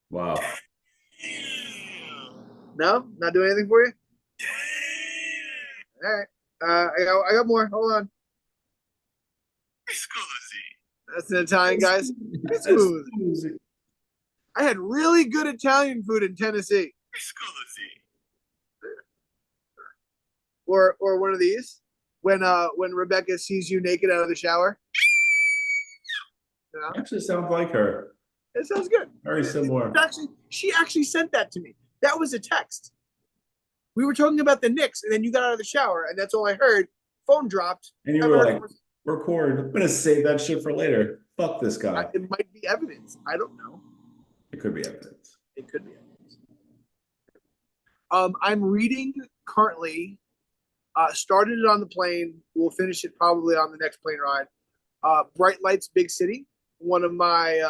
Wow. No, not doing anything for you. All right, I got more. Hold on. That's an Italian, guys. I had really good Italian food in Tennessee. Or one of these when Rebecca sees you naked out of the shower. Actually sounds like her. It sounds good. Very similar. She actually sent that to me. That was a text. We were talking about the Knicks, and then you got out of the shower, and that's all I heard. Phone dropped. And you were like, record. I'm going to save that shit for later. Fuck this guy. It might be evidence. I don't know. It could be evidence. It could be evidence. I'm reading currently. Started it on the plane. We'll finish it probably on the next plane ride. Bright Lights, Big City. One of my,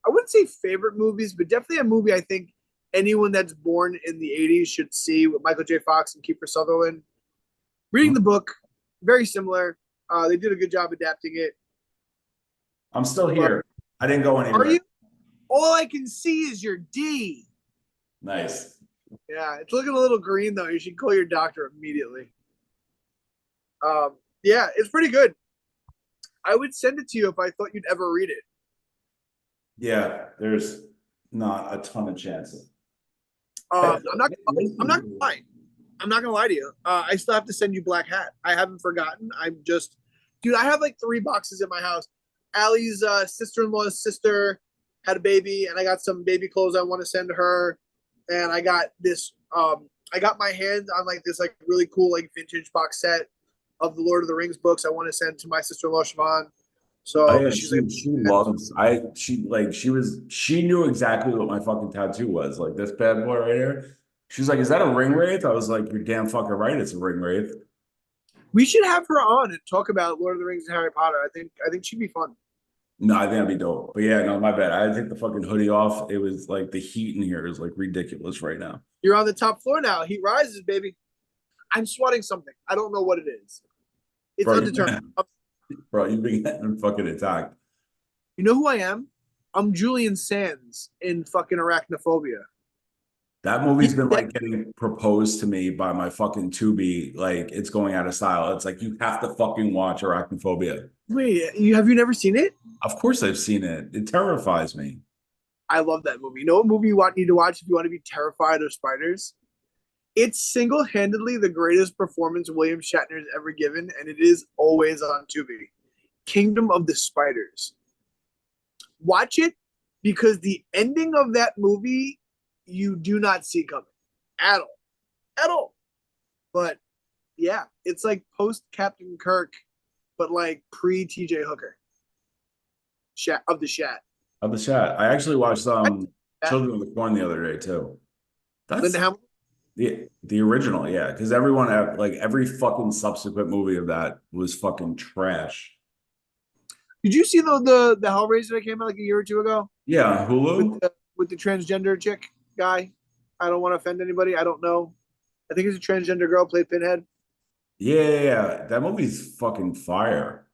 I wouldn't say favorite movies, but definitely a movie I think anyone that's born in the 80s should see with Michael J. Fox and Kiefer Sutherland. Reading the book, very similar. They did a good job adapting it. I'm still here. I didn't go anywhere. Are you? All I can see is your D. Nice. Yeah, it's looking a little green though. You should call your doctor immediately. Yeah, it's pretty good. I would send it to you if I thought you'd ever read it. Yeah, there's not a ton of chances. I'm not gonna lie. I'm not gonna lie to you. I still have to send you Black Hat. I haven't forgotten. Dude, I have like 3 boxes in my house. Allie's sister-in-law's sister had a baby, and I got some baby clothes I want to send her. And I got this. I got my hands on like this like really cool like vintage box set of the Lord of the Rings books. I want to send to my sister-in-law Siobhan. So she loves. She knew exactly what my fucking tattoo was. Like this bad boy right here. She's like, "Is that a ring wraith?" I was like, "You're damn fucking right. It's a ring wraith." We should have her on and talk about Lord of the Rings and Harry Potter. I think she'd be fun. No, I think that'd be dope. But yeah, no, my bad. I had to take the fucking hoodie off. It was like the heat in here is like ridiculous right now. You're on the top floor now. Heat rises, baby. I'm swatting something. I don't know what it is. It's undetermined. Bro, you've been getting fucking attacked. You know who I am? I'm Julian Sands in fucking Arachnophobia. That movie's been like getting proposed to me by my fucking Tubi. Like it's going out of style. It's like you have to fucking watch Arachnophobia. Wait, have you never seen it? Of course I've seen it. It terrifies me. I love that movie. You know what movie you need to watch if you want to be terrified of spiders? It's single-handedly the greatest performance William Shatner's ever given, and it is always on Tubi. Kingdom of the Spiders. Watch it because the ending of that movie you do not see coming at all. At all. But yeah, it's like post Captain Kirk, but like pre TJ Hooker. Of the Shat. Of the Shat. I actually watched Children of the Corn the other day too. Linda Hamilton? The original, yeah, because everyone had like every fucking subsequent movie of that was fucking trash. Did you see the Hellraiser that came out like a year or two ago Yeah, with Hulu. the transgender chick guy? I don't want to offend anybody. I don't know. I think it's a transgender girl played Pinhead. Yeah. That movie's fucking fire.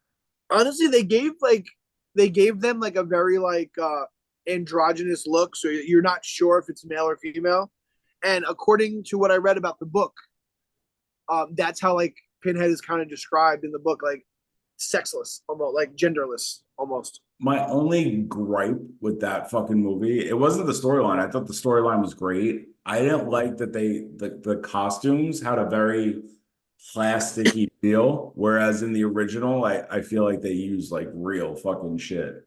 Honestly, they gave them like a very like androgynous look, so you're not sure if it's male or female. And according to what I read about the book, that's how like Pinhead is kind of described in the book, like sexless, almost like genderless, almost. My only gripe with that fucking movie, it wasn't the storyline. I thought the storyline was great. I didn't like that the costumes had a very plasticky feel, whereas in the original, I feel like they used like real fucking shit.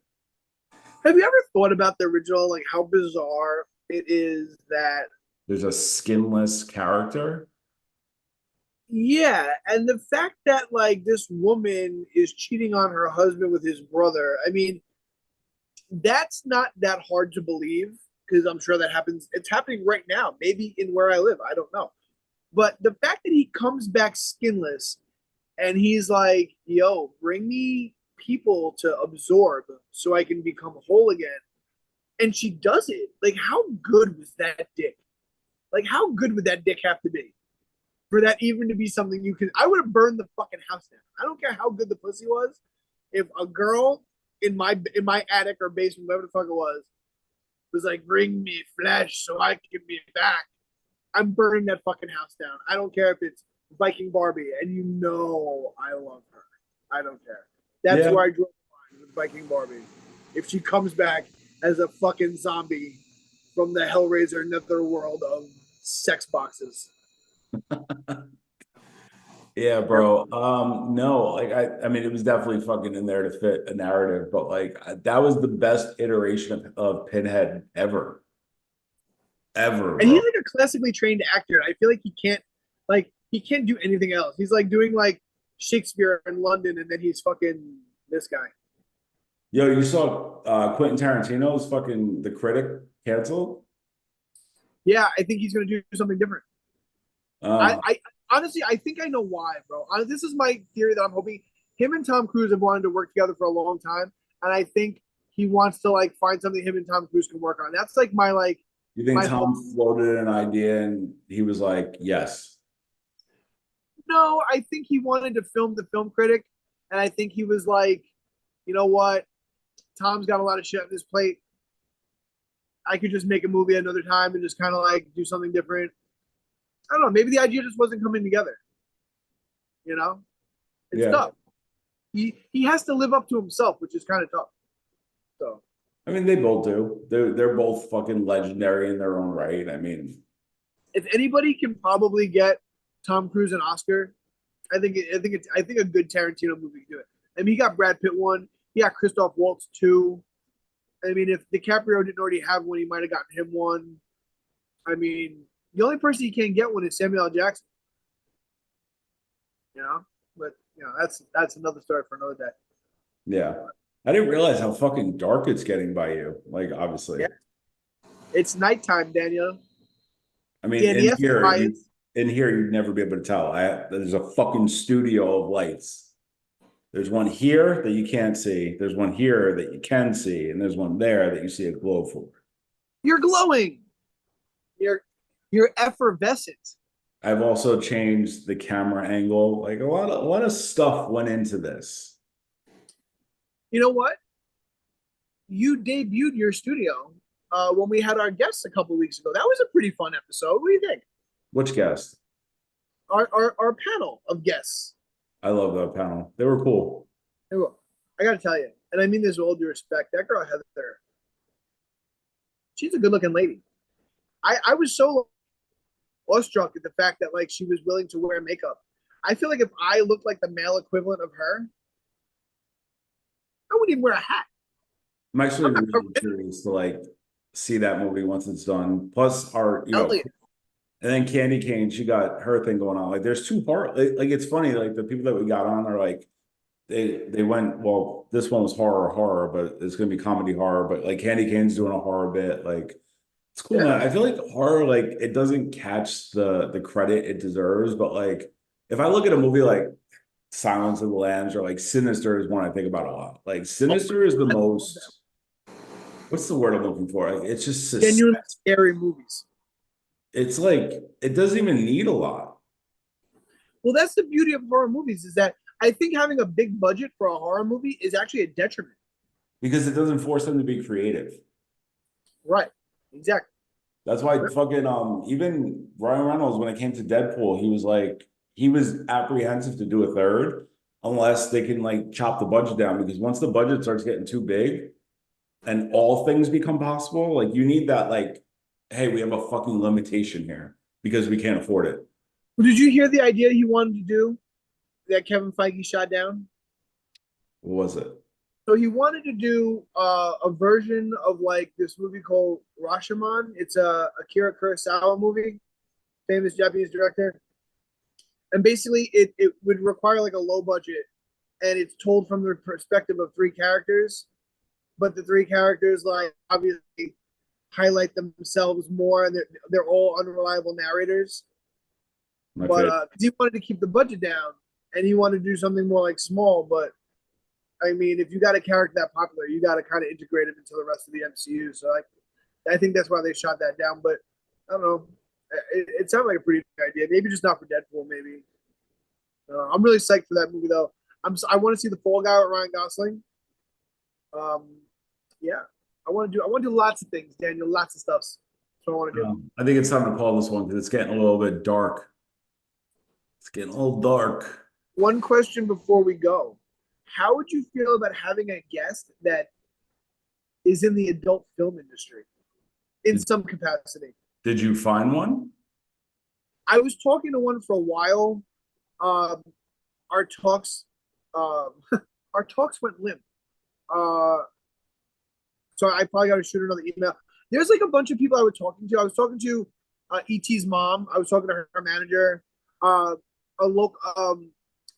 Have you ever thought about the original, like how bizarre it is that There's a skinless character. yeah, and the fact that like this woman is cheating on her husband with his brother. I mean, that's not that hard to believe because I'm sure that happens. It's happening right now, maybe in where I live. I don't know. But the fact that he comes back skinless and he's like, yo, bring me people to absorb so I can become whole again. And she does it. Like, how good was that dick? Like, how good would that dick have to be for that even to be something you can? I would have burned the fucking house down. I don't care how good the pussy was. If a girl in my attic or basement, whatever the fuck it was like, bring me flesh so I can be back. I'm burning that fucking house down. I don't care if it's Viking Barbie, and you know I love her. I don't care. That's Yeah. where I draw the line with Viking Barbie. If she comes back as a fucking zombie from the Hellraiser netherworld of sex boxes. Yeah, bro. No, like I mean, it was definitely fucking in there to fit a narrative, but like that was the best iteration of Pinhead ever, And he's bro. like a classically trained actor. I feel like he can't do anything else. He's like doing like Shakespeare in London, and then he's fucking this guy. Yo, you saw Quentin Tarantino's fucking The Critic canceled? Yeah, I think he's gonna do something different. Uh, I honestly, I think I know why, bro. This is my theory that I'm hoping him and Tom Cruise have wanted to work together for a long time, and I think he wants to like find something him and Tom Cruise can work on. That's like you think my hope. Tom floated an idea and he was like, yes. No, I think he wanted to film the film critic, and I think he was like, you know what, Tom's got a lot of shit on his plate. I could just make a movie another time and just kind of like do something different. I don't know. Maybe the idea just wasn't coming together. You know, it's Yeah. tough. He has to live up to himself, which is kind of tough. So I mean, they both do. They're both fucking legendary in their own right. I mean, if anybody can probably get Tom Cruise an Oscar, I think a good Tarantino movie can do it. I mean, he got Brad Pitt one. He got Christoph Waltz two. I mean, if DiCaprio didn't already have one, he might have gotten him one. I mean, the only person he can't get one is Samuel L. Jackson. You know, but that's another story for another day. yeah. I didn't realize how fucking dark it's getting by you. Like, obviously. Yeah, it's nighttime, Daniel. I mean, Danny, yes, in here, you'd never be able to tell. There's a fucking studio of lights. There's one here that you can't see. There's one here that you can see, and there's one there that you see a glow for. you're glowing. You're effervescent. I've also changed the camera angle. Like a lot of stuff went into this. You know what? You debuted your studio when we had our guests a couple weeks ago. That was a pretty fun episode. What do you think? Which guest? Our panel of guests. I love that panel. They were cool. I got to tell you, and I mean this with all due respect, that girl Heather, she's a good looking lady. I was so awestruck at the fact that like she was willing to wear makeup. I feel like if I looked like the male equivalent of her, I wouldn't even wear a hat. I'm actually really curious to like see that movie once it's done. Plus, Elliot. and then Candy Cane, she got her thing going on. Like, there's two part. Like, it's funny. Like the people that we got on are like, they went. Well, this one was horror, but it's gonna be comedy horror. But like Candy Cane's doing a horror bit. Like, It's cool, man. I feel like horror, like it doesn't catch the credit it deserves, but like if I look at a movie like Silence of the Lambs or like Sinister is one I think about a lot. Like Sinister is the I love that. most, what's the word I'm looking for? Like, it's just Genuinely suspense. scary movies. It's like it doesn't even need a lot Well, that's the beauty of horror movies is that I think having a big budget for a horror movie is actually a detriment. because it doesn't force them to be creative. Right. Exactly. That's why fucking even Ryan Reynolds, when it came to Deadpool, he was like he was apprehensive to do a third unless they can like chop the budget down because once the budget starts getting too big and all things become possible, like you need that like, hey, we have a fucking limitation here because we can't afford it. Well, did you hear the idea he wanted to do that Kevin Feige shot down? What was it? So he wanted to do a version of like this movie called Rashomon. It's a Akira Kurosawa movie, famous Japanese director. And basically, it would require like a low budget, and it's told from the perspective of three characters, but the three characters like obviously highlight themselves more, and they're all unreliable narrators. My But favorite. because he wanted to keep the budget down, and he wanted to do something more like small, but I mean, if you got a character that popular, you got to kind of integrate him into the rest of the MCU. So I think that's why they shot that down. But I don't know. It sounded like a pretty good idea. Maybe just not for Deadpool. Maybe. I'm really psyched for that movie though. I want to see the Fall Guy with Ryan Gosling. Um, yeah, I want to do lots of things, Daniel. Lots of stuff. That's what I want to do. I think it's time to call this one because it's getting a little bit dark. It's getting a little dark. One question before we go: how would you feel about having a guest that is in the adult film industry in some capacity? Did you find one? I was talking to one for a while. Um, our talks, um, our talks went limp. Uh, so I probably got to shoot another email. There's like a bunch of people I was talking to. I was talking to ET's mom. I was talking to her manager. A local,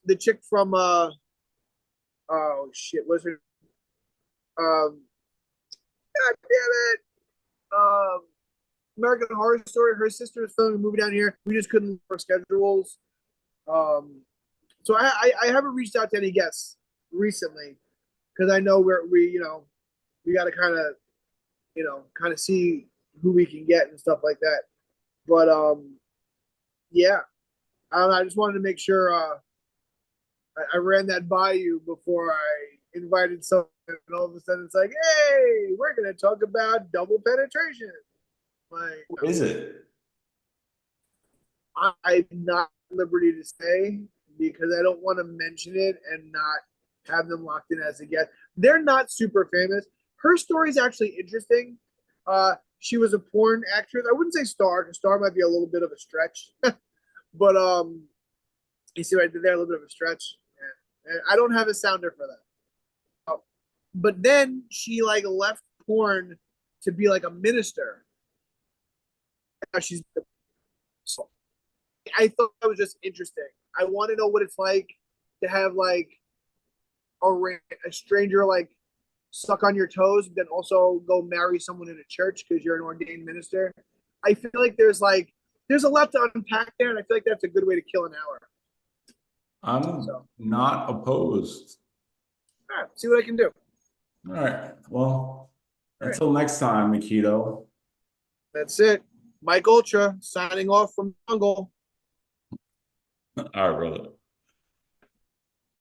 the chick from oh shit, what's her? God damn it! American Horror Story. Her sister is filming a movie down here. We just couldn't work schedules. So I haven't reached out to any guests recently because I know we got to kind of see who we can get and stuff like that. But yeah, I just wanted to make sure I ran that by you before I invited someone, and all of a sudden it's like, hey, we're gonna talk about double penetration. Like, What is it? I'm not at liberty to say because I don't want to mention it and not have them locked in as a guest. They're not super famous. Her story is actually interesting. She was a porn actress. I wouldn't say star, because star might be a little bit of a stretch. But you see right there, a little bit of a stretch. Yeah. And I don't have a sounder for that. But then she like left porn to be like a minister. Now she's so I thought that was just interesting. I want to know what it's like to have like a stranger like suck on your toes, but then also go marry someone in a church because you're an ordained minister. I feel like there's a lot to unpack there, and I feel like that's a good way to kill an hour. I'm not opposed. All right, see what I can do. All right. Well, until next time, Makito. That's it. Mike Ultra signing off from Jungle. All right, brother.